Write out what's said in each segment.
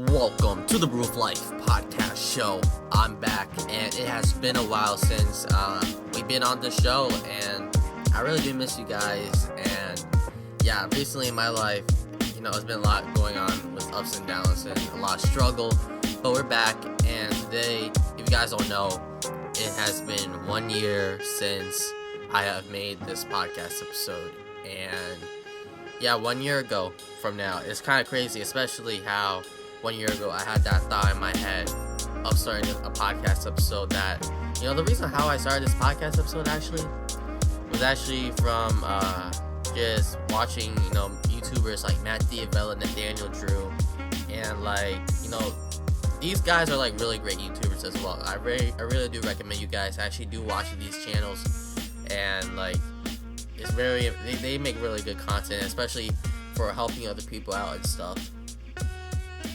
Welcome to the Brew of Life podcast show. I'm back, and it has been a while since we've been on the show, and I really do miss you guys. And yeah, recently in my life, it's been a lot going on with ups and downs and a lot of struggle, but we're back. And today, if you guys don't know, it has been 1 year since I have made this podcast episode. And yeah, 1 year ago from now, it's kind of crazy, especially how 1 year ago I had that thought in my head of starting a podcast episode. That the reason how I started this podcast episode was actually from just watching YouTubers like Matt Diavella, Nathaniel Drew, and these guys are really great YouTubers as well. I really do recommend you guys actually do watch these channels, and it's they make really good content, especially for helping other people out and stuff.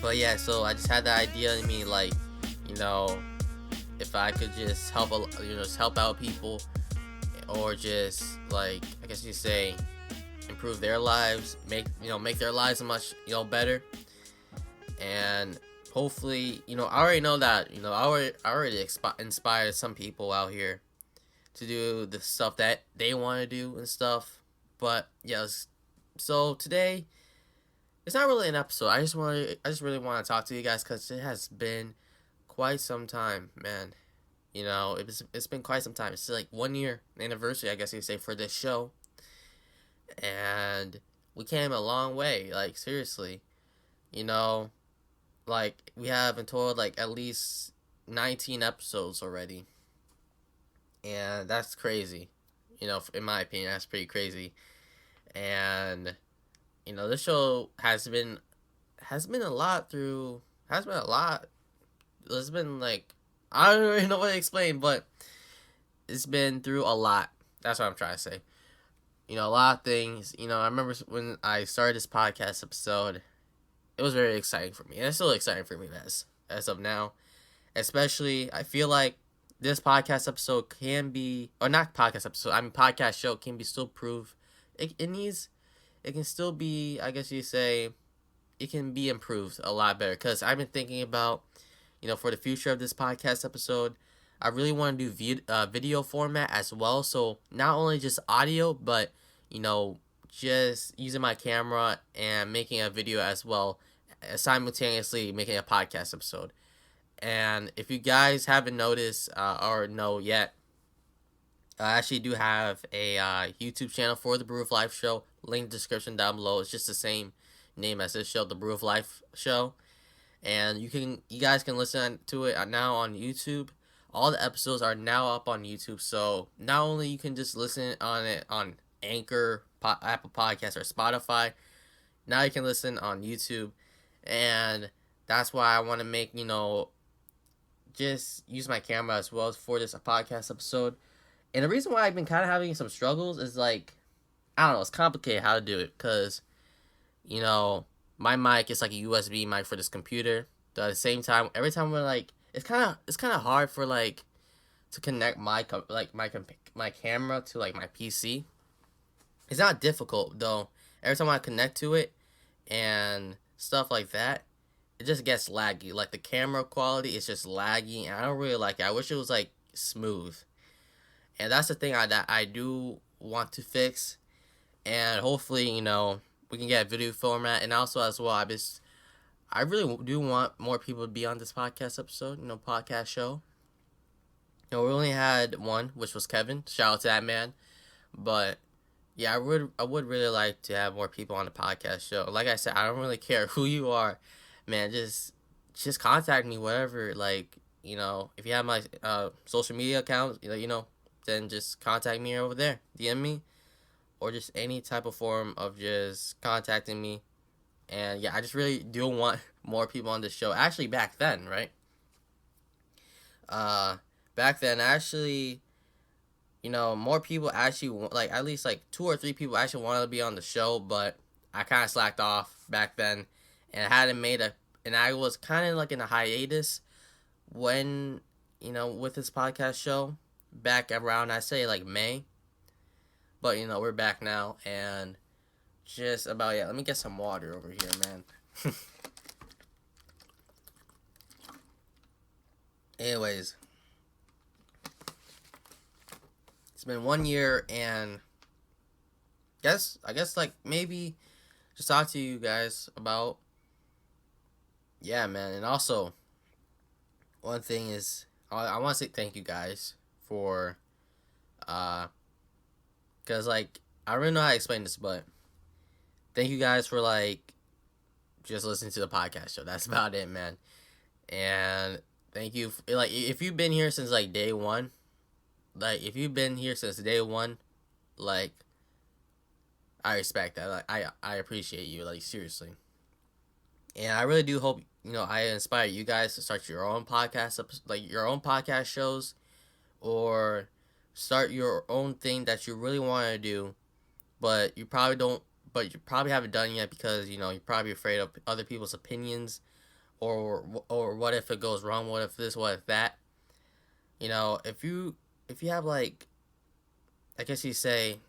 But yeah, so I just had the idea in me, if I could just help out people, or just I guess you say improve their lives, make their lives much better. And hopefully, I already know that I already inspired some people out here to do the stuff that they want to do and stuff. But yes, so today it's not really an episode. I just really want to talk to you guys because it has been quite some time, man. It's been quite some time. It's 1 year anniversary, I guess you say, for this show, and we came a long way. Seriously, we have in total at least 19 episodes already, and that's crazy. In my opinion, that's pretty crazy. And this show has been a lot. It's been I don't really know what to explain, but it's been through a lot. That's what I'm trying to say. A lot of things. I remember when I started this podcast episode, it was very exciting for me, and it's still exciting for me as of now. Especially, I feel like this podcast episode can be, or not podcast episode, podcast show can be still proved. It can still be, I guess you say, it can be improved a lot better. Because I've been thinking about, for the future of this podcast episode, I really want to do video format as well. So not only just audio, but, just using my camera and making a video as well, simultaneously making a podcast episode. And if you guys haven't noticed or know yet, I actually do have a YouTube channel for the Brew of Life show. Link description down below. It's just the same name as this show, the Brew of Life show. And you guys can listen to it now on YouTube. All the episodes are now up on YouTube. So not only you can just listen on it on Anchor, Apple Podcasts, or Spotify, now you can listen on YouTube. And that's why I want to make, just use my camera as well for this podcast episode. And the reason why I've been kind of having some struggles is I don't know, it's complicated how to do it, because, my mic is a USB mic for this computer. But at the same time, every time we're it's kind of hard for to connect my camera to my PC. It's not difficult though. Every time I connect to it and stuff like that, it just gets laggy. The camera quality is just laggy, and I don't really like it. I wish it was smooth. And that's the thing that I do want to fix. And hopefully, we can get a video format. And also as well, I really do want more people to be on this podcast episode, podcast show. We only had one, which was Kevin. Shout out to that man. But yeah, I would really like to have more people on the podcast show. Like I said, I don't really care who you are, man. Just contact me, whatever. If you have my social media accounts, then just contact me over there, DM me, or just any type of form of just contacting me. And yeah, I just really do want more people on this show. Actually, back then, right? Back then, actually, more people actually, at least 2 or 3 people actually wanted to be on the show, but I kind of slacked off back then, and I was kind of in a hiatus when, with this podcast show. Back around, I say May, but we're back now, and just about, yeah, let me get some water over here, man. Anyways, it's been 1 year, and I guess like maybe just talk to you guys about, yeah, man. And also, one thing is, I want to say thank you guys for, uh, cause like I don't really know how to explain this, but thank you guys for like just listening to the podcast show. That's about it, man. And thank you, like if you've been here since like day one, like if you've been here since day one, like I respect that. Like I appreciate you, like seriously. And I really do hope I inspire you guys to start your own podcast, like your own podcast shows, or start your own thing that you really want to do, but you probably don't, but you probably haven't done yet because you're probably afraid of other people's opinions, or what if it goes wrong? What if this? What if that? If you have like, I guess you say,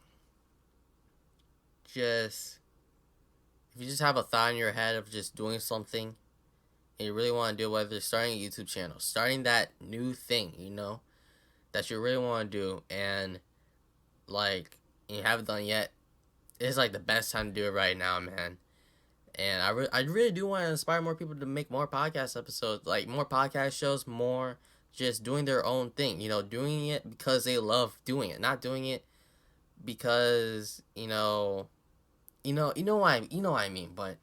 just if you just have a thought in your head of just doing something and you really want to do, whether it's starting a YouTube channel, starting that new thing, that you really want to do, and like you haven't done yet, it's like the best time to do it right now, man. And I really do want to inspire more people to make more podcast episodes, like more podcast shows, more just doing their own thing, doing it because they love doing it, not doing it because, what I mean, but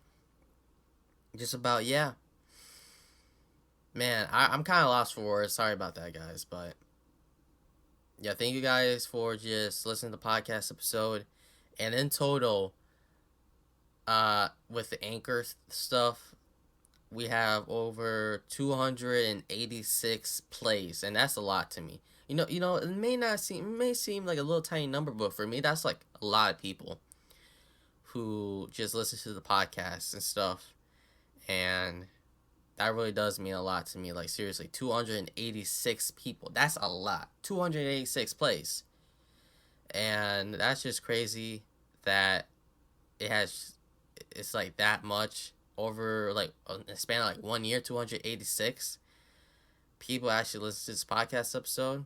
just about, yeah. Man, I'm kind of lost for words. Sorry about that, guys, but yeah, thank you guys for just listening to the podcast episode. And in total, with the anchor stuff, we have over 286 plays, and that's a lot to me. It may seem like a little tiny number, but for me, that's like a lot of people who just listen to the podcast and stuff, and that really does mean a lot to me. Like seriously, 286 people. That's a lot. 286 plays, and that's just crazy that it's like that much over like a span of like 1 year. 286 people actually listen to this podcast episode,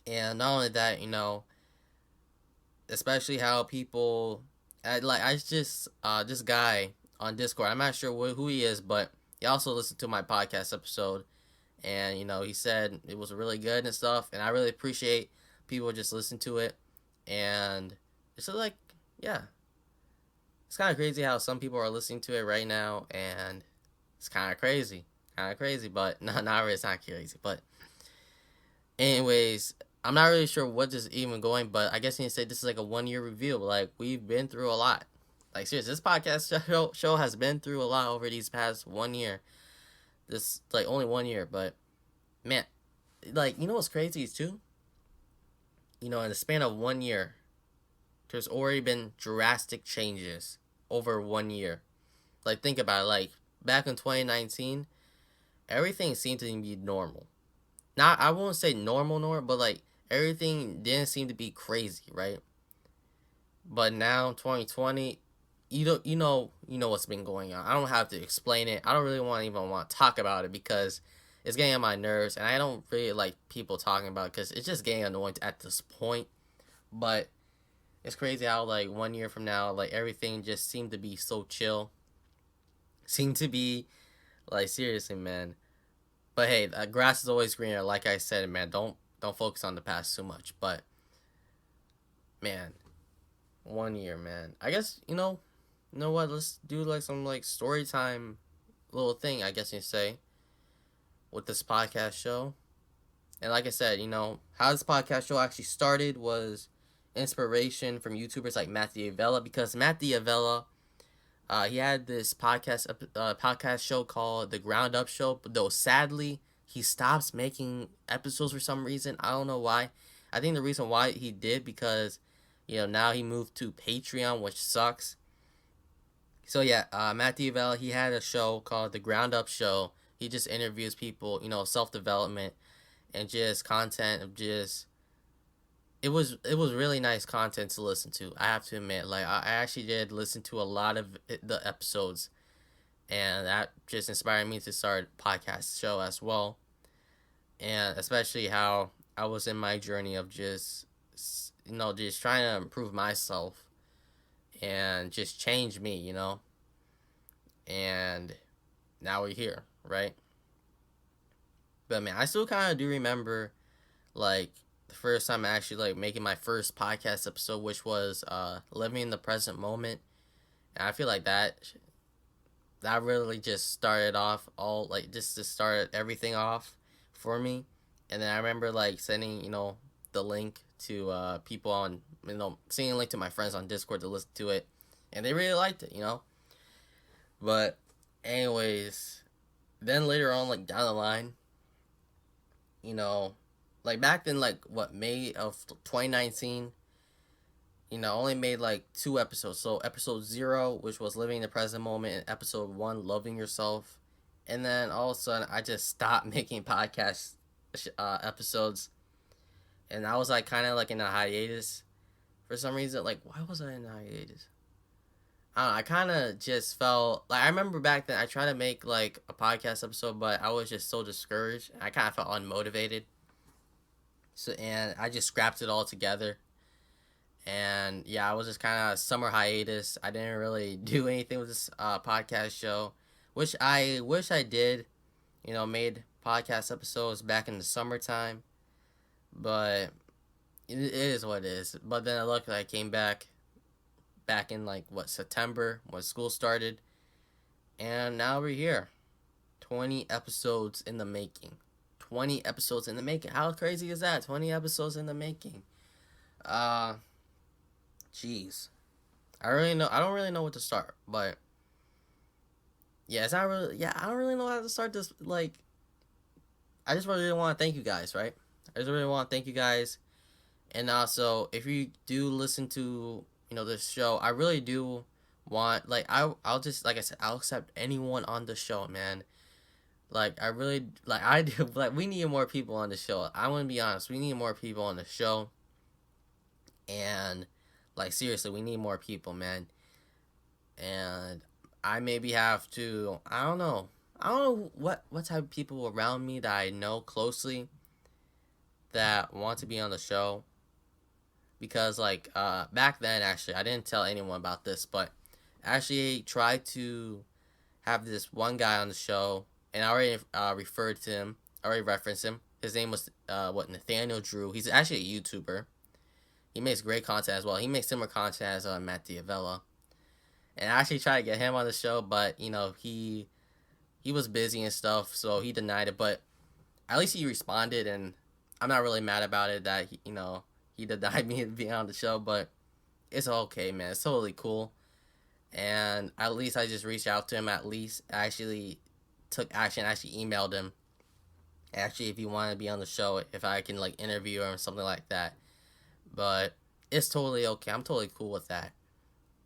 and not only that, especially how people, I just this guy on Discord. I'm not sure who he is, but he also listened to my podcast episode, and he said it was really good and stuff. And I really appreciate people just listen to it, and it's like, yeah, it's kind of crazy how some people are listening to it right now, and it's kind of crazy, but no, not really. It's not crazy, but anyways, I'm not really sure what is even going, but I guess you can say this is like a 1 year review. Like we've been through a lot. Like seriously, this podcast show has been through a lot over these past 1 year. This like only 1 year, but man, like what's crazy is too. In the span of 1 year, there's already been drastic changes over 1 year. Like think about it. Like back in 2019, everything seemed to be normal. Not I won't say normal, but like everything didn't seem to be crazy, right? But now 2020, you know what's been going on. I don't have to explain it. I don't really want to talk about it because it's getting on my nerves, and I don't really like people talking about it because it's just getting annoying at this point. But it's crazy how like 1 year from now, like everything just seemed to be so chill. Seemed to be like seriously, man. But hey, grass is always greener. Like I said, man, don't focus on the past too much. But man, 1 year, man. I guess you know what? Let's do like some like story time little thing. I guess you say with this podcast show. And like I said, how this podcast show actually started was inspiration from YouTubers like Matt D'Avella, because Matt D'Avella, he had this podcast show called The Ground Up Show, but though sadly he stops making episodes for some reason. I don't know why. I think the reason why he did because now he moved to Patreon, which sucks. So yeah, Matt D'Avella, he had a show called The Ground Up Show. He just interviews people, self development and just content of just. It was really nice content to listen to. I have to admit, like I actually did listen to a lot of the episodes, and that just inspired me to start a podcast show as well. and especially how I was in my journey of just just trying to improve myself and just change me, and now we're here, right? But man, I still kind of do remember like the first time actually like making my first podcast episode, which was living in the present moment. And I feel like that really just started off all like just to start everything off for me. And then I remember like sending the link to people on sending a link to my friends on Discord to listen to it, and they really liked it. But anyways, then later on, like down the line, you know, like back then, like what May of 2019, I only made like 2 episodes. So episode 0, which was living in the present moment, and episode 1, loving yourself. And then all of a sudden, I just stopped making podcast episodes, and I was like kind of like in a hiatus for some reason. Like, why was I in a hiatus? I don't know, I kind of just felt like I remember back then I tried to make like a podcast episode, but I was just so discouraged. I kind of felt unmotivated. So and I just scrapped it all together. And yeah, I was just kind of summer hiatus. I didn't really do anything with this podcast show, which I wish I did. Made podcast episodes back in the summertime, but it is what it is. But then I looked, I came back in like what September when school started, and now we're here. 20 episodes in the making. 20 episodes in the making. How crazy is that? 20 episodes in the making. Uh Jeez. I don't really know what to start, but yeah, it's not really yeah, I don't really know how to start this. Like, I just really want to thank you guys, right? I just really want to thank you guys. And also, if you do listen to, this show, I really do want, like, I'll just, like I said, I'll accept anyone on the show, man. Like, I really, like, I do, like, we need more people on the show. I want to be honest, we need more people on the show. And, like, seriously, we need more people, man. And I maybe have to, I don't know. I don't know what type of people around me that I know closely that want to be on the show. Because, like, back then, actually, I didn't tell anyone about this, but I actually tried to have this one guy on the show, and I already referred to him, I already referenced him. His name was, Nathaniel Drew. He's actually a YouTuber. He makes great content as well. He makes similar content as Matt Diavella. And I actually tried to get him on the show, but, he was busy and stuff, so he denied it. But at least he responded, and I'm not really mad about it that, he denied me being on the show, but it's okay, man. It's totally cool. And at least I just reached out to him. At least I actually took action. I actually emailed him. Actually, if you want to be on the show, if I can like interview him or something like that. But it's totally okay. I'm totally cool with that.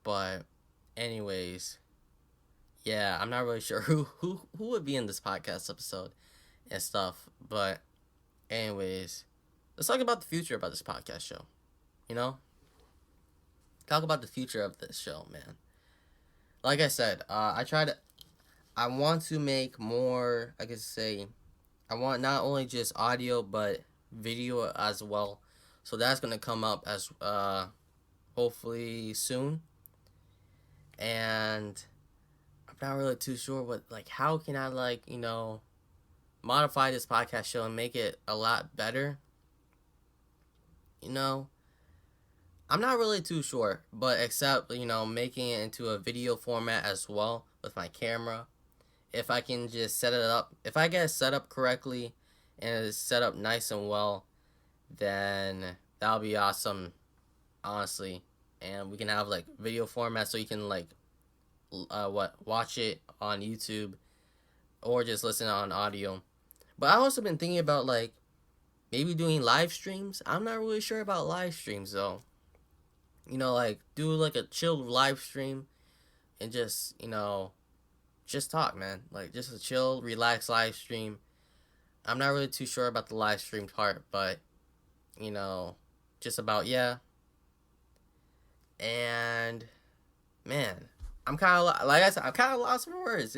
But anyways, yeah, I'm not really sure who would be in this podcast episode and stuff. But anyways, let's talk about the future about this podcast show. Talk about the future of this show, man. Like I said, I want to make more. I could say, I want not only just audio but video as well. So that's gonna come up as hopefully soon. And I'm not really too sure how can I modify this podcast show and make it a lot better. I'm not really too sure, but except, making it into a video format as well with my camera. If I can just set it up, if I get it set up correctly and it's set up nice and well, then that'll be awesome, honestly. And we can have video format so you can watch it on YouTube or just listen on audio. But I've also been thinking about maybe doing live streams. I'm not really sure about live streams though. Do a chill live stream and just talk, man. Just a chill, relaxed live stream. I'm not really too sure about the live stream part, but just about yeah. And man, I'm kind of like I said, I'm kind of lost for words.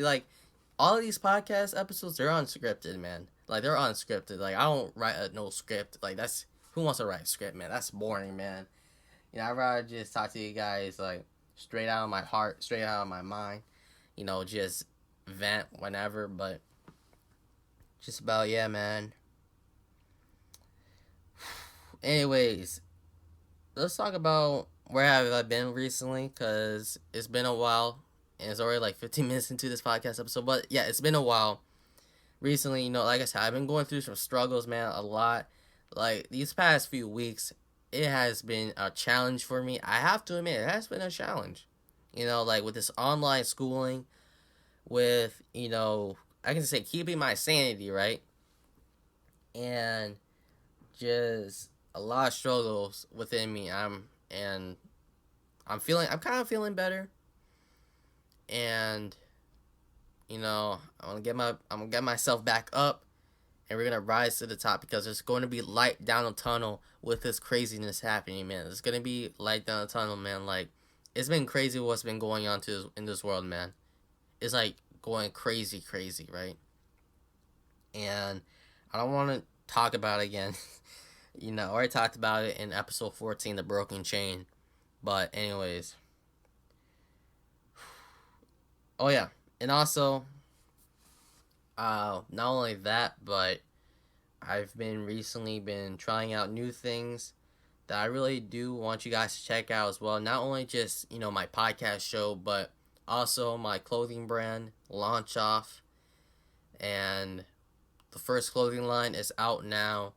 All of these podcast episodes, they're unscripted, man. Like, they're unscripted. Like, I don't write no script. Like, that's who wants to write a script, man? That's boring, man. I'd rather just talk to you guys like straight out of my heart, straight out of my mind. Just vent whenever. But just about, yeah, man. Anyways, let's talk about where have I been recently, because it's been a while, and it's already like 15 minutes into this podcast episode. But yeah, it's been a while. Recently, like I said, I've been going through some struggles, man, a lot. Like, these past few weeks, it has been a challenge for me. I have to admit, it has been a challenge. Like, with this online schooling, with, I can say keeping my sanity, right? And just a lot of struggles within me. I'm kind of feeling better. And, I'm gonna get myself back up, and we're gonna rise to the top, because there's going to be light down the tunnel with this craziness happening, man. There's gonna be light down the tunnel, man. Like, it's been crazy what's been going on in this world, man. It's like going crazy, right? And I don't want to talk about it again. I already talked about it in episode 14, the broken chain. But anyways, oh yeah, and also, not only that, but I've recently been trying out new things that I really do want you guys to check out as well. Not only just, my podcast show, but also my clothing brand, Launch Off. And the first clothing line is out now.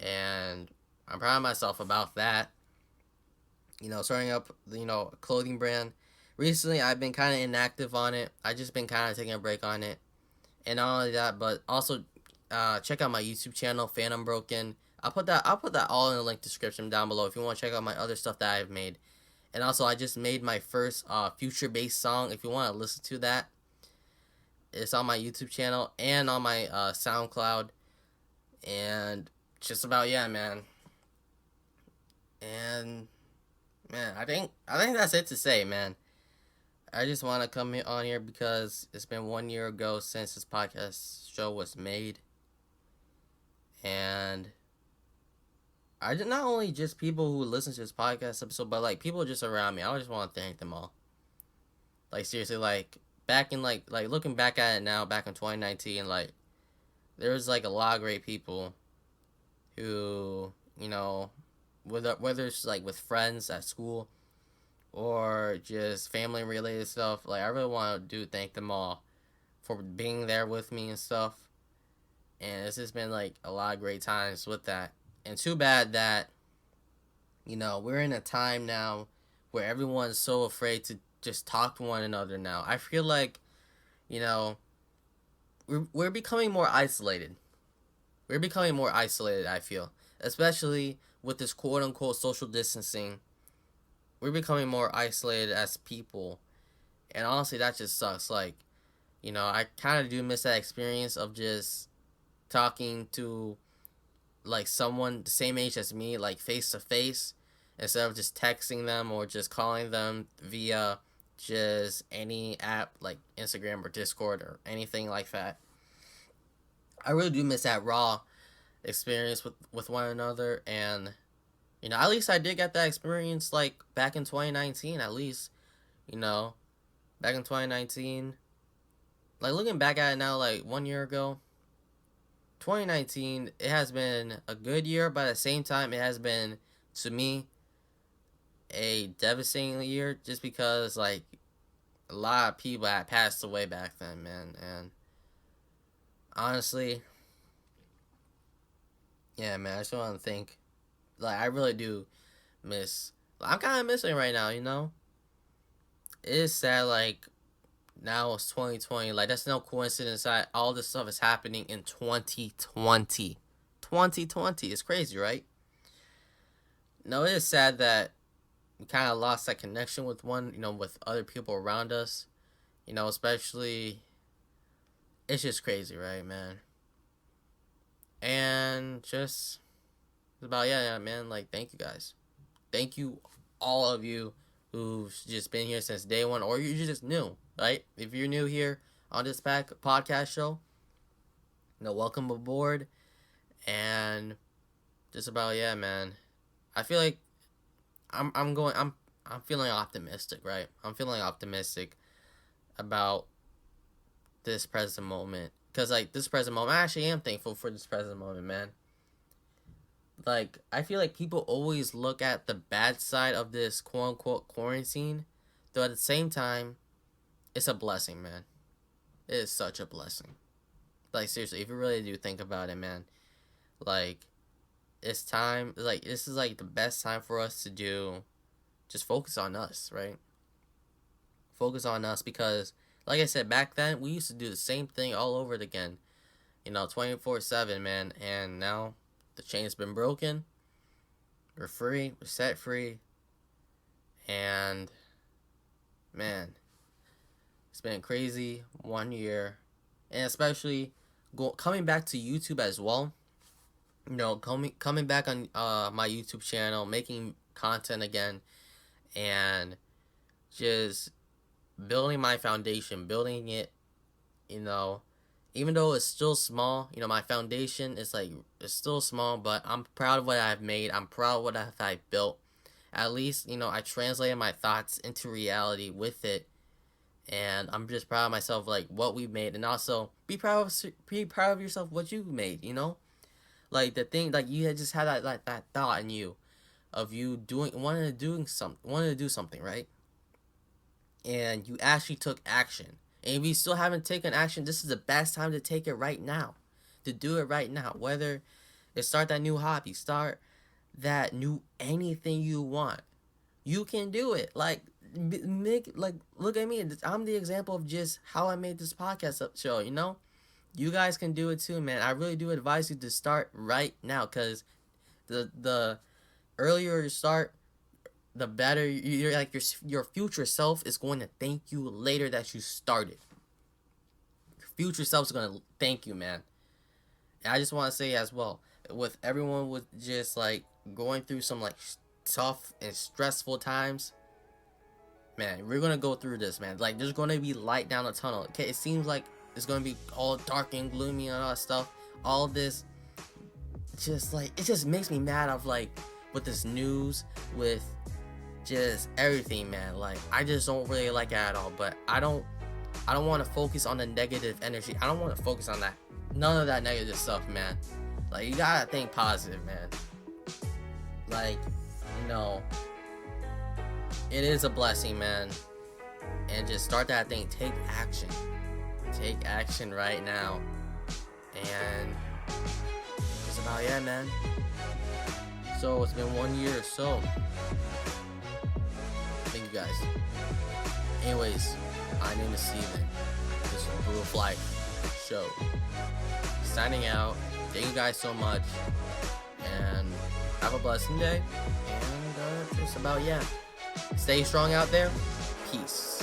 And I'm proud of myself about that. Starting up, a clothing brand. Recently, I've been kind of inactive on it. I just been kind of taking a break on it. And not only that, but also check out my YouTube channel, Phantom Broken. I'll put that all in the link description down below if you want to check out my other stuff that I've made. And also, I just made my first future-based song. If you want to listen to that, it's on my YouTube channel and on my SoundCloud. And just about, yeah, man. And man, I think that's it to say, man. I just want to come on here because it's been 1 year ago since this podcast show was made. And I did not only just people who listen to this podcast episode, but like people just around me. I just want to thank them all. Like, seriously, like back in like looking back at it now, back in 2019, like there was like a lot of great people who, whether it's like with friends at school or just family related stuff, like I really want to thank them all for being there with me and stuff. And it's just been like a lot of great times with that. And too bad that, we're in a time now where everyone's so afraid to just talk to one another now. I feel like, we're becoming more isolated. We're becoming more isolated, I feel. Especially with this quote-unquote social distancing. We're becoming more isolated as people. And honestly, that just sucks. Like, I kind of do miss that experience of just talking to like someone the same age as me, like face to face, instead of just texting them or just calling them via just any app like Instagram or Discord or anything like that. I really do miss that raw experience with one another. And at least I did get that experience like back in 2019. At least, back in 2019, like looking back at it now, like 1 year ago, 2019, it has been a good year, but at the same time, it has been, to me, a devastating year, just because, like, a lot of people had passed away back then, man. And honestly, yeah, man, I just want to think, like, I really do miss, I'm kind of missing right now, It is sad, like, now it's 2020. Like, that's no coincidence that all this stuff is happening in 2020. 2020. It's crazy, right? No, it is sad that we kind of lost that connection with with other people around us. Especially, it's just crazy, right, man? And just about, yeah, man. Like, thank you guys. Thank you, all of you who've just been here since day one, or you're just new, right? If you're new here on this podcast show, welcome aboard. And just about, yeah, man. I feel like I'm feeling optimistic, right? I'm feeling optimistic about this present moment. Cause like this present moment, I actually am thankful for this present moment, man. Like I feel like people always look at the bad side of this quote unquote quarantine, though at the same time, it's a blessing, man. It is such a blessing. Like seriously, if you really do think about it, man, like it's time. Like this is like the best time for us to do. Just focus on us, right? Focus on us because, like I said, back then we used to do the same thing all over again. 24/7, man. And now the chain's been broken. We're free. We're set free. And man, it's been crazy 1 year, and especially coming back to YouTube as well. Coming back on my YouTube channel, making content again, and just building my foundation, building it. Even though it's still small, my foundation is like it's still small, but I'm proud of what I've made. I'm proud of what I've built. At least I translated my thoughts into reality with it, and I'm just proud of myself, like what we made, and also be proud of yourself what you made. Like the thing, like you had just had that thought in you of you wanting to do something, right? And you actually took action. And if you still haven't taken action, this is the best time to take it right now. To do it right now. Whether it's start that new hobby, start that new anything you want. You can do it. Like look at me. I'm the example of just how I made this podcast show, You guys can do it too, man. I really do advise you to start right now, cuz the earlier you start, the better you're like your future self is going to thank you later that you started. Your future self is going to thank you, man. And I just want to say as well, with everyone with just like going through some like tough and stressful times, man, we're going to go through this, man. Like there's going to be light down the tunnel. Okay, it seems like it's going to be all dark and gloomy and all that stuff. All this just like it just makes me mad of like with this news, with just everything, man. Like I just don't really like it at all. But I don't want to focus on the negative energy. I don't want to focus on that, none of that negative stuff, man. Like you gotta think positive, man. Like it is a blessing, man. And just start that thing. Take action right now. And that's about it, man. So it's been 1 year or so. Thank you guys. Anyways, my name is Steven. This is Brew of Life Show. Signing out. Thank you guys so much. And have a blessing day. And just about, yeah. Stay strong out there. Peace.